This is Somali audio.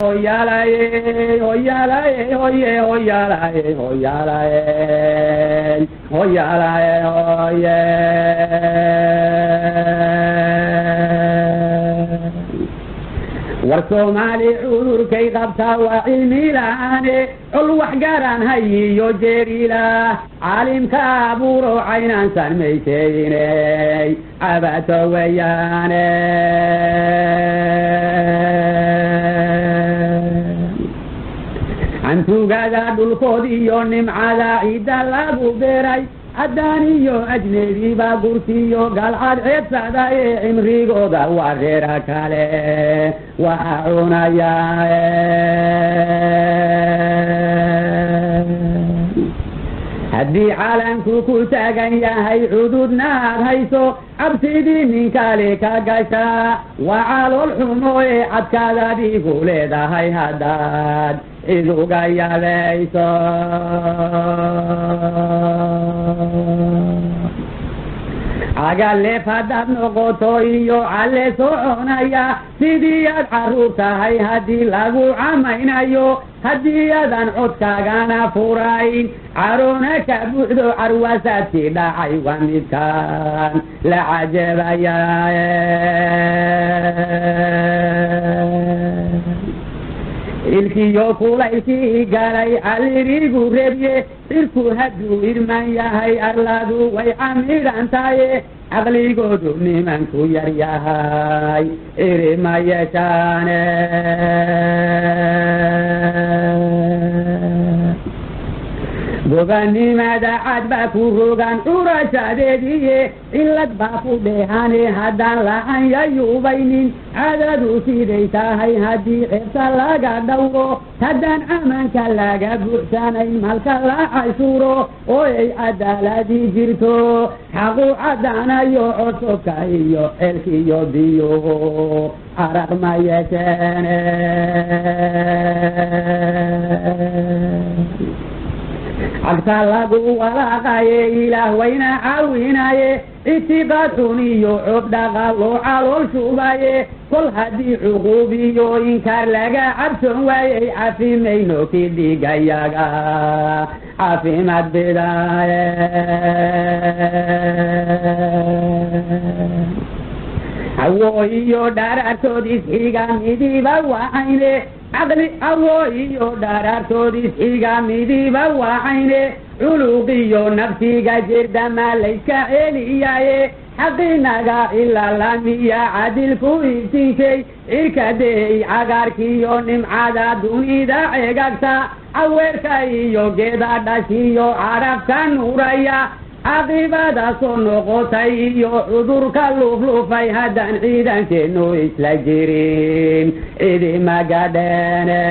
Hoyalae, hoyalae, hoye, hoyalae, hoyalae, hoyalae, hoye. Warsomali cudurkay qabtaa waa cilmi la'aane col wax gaaraan hayiyo jeerila caalimka abuuro caynaan sanmayseyney cabato weeyaane cantugada dhulkood iyo nimcada ciidda lagu beeray haddaan iyo ajnebi baa gurtiyo galcad ceebsada ee cimrigooda waa reera kale waxa cunayaa haddii caalamku ku taagan yahay xuduudna aad hayso cabsidii nin kale ka gashaa waa calool xumo ee cadkaad adigu leedahay haddaad cid uga yabayso agaleef haddaad noqoto iyo calle soconaya sidii aad carruur tahay haddii lagu camaynayo haddii aadan codkaagana furayn caroona ka buuxdo carwaasaadkii dhacay waa midkaan la cajabaya ilkiyo kulaylkii galay calirigu rebye cirku hadduu irman yahay arladu way camiran taye caqligoodu nimanku yar yahay irima yeeshaane gobanimada cad baa ku rogan curashadeediye cilad baa ku dheehane haddaan la-an yayuubaynin cadadu siday tahay haddii ceebta laga dhowro haddaan amanka laga buuxsanayn malka la cashuuro oo ay cadaaladii jirto xaqu caddaanayo codsobka iyo ceelkiyo biyo araq ma yeesheene cagta lagu walaaqaye ilaah wayna caawinaye itiqaad xun iyo cod dhaqaal loo calool shubaye kol haddii cuquub iyo inkaar laga cabson waayey cafimayno kii dhigayaga caafimaad bidaaye awo iyo dharaartood isxiga midiba wacayne caqli awo iyo dharaartood isxiga midiba wacayne culuqiyo nafsiga jirdama layska celiyaye xaqinaga ilaa lamiya cadilku iftinkay cirkadeey cagaarkiyo nimcada dunida ceegagta caweerka iyo geeda dhashiyo carabka nuuraya caaqibada soo noqotay iyo cudurka luufluufay haddaan ciidankeenu isla jirin cidi magadheene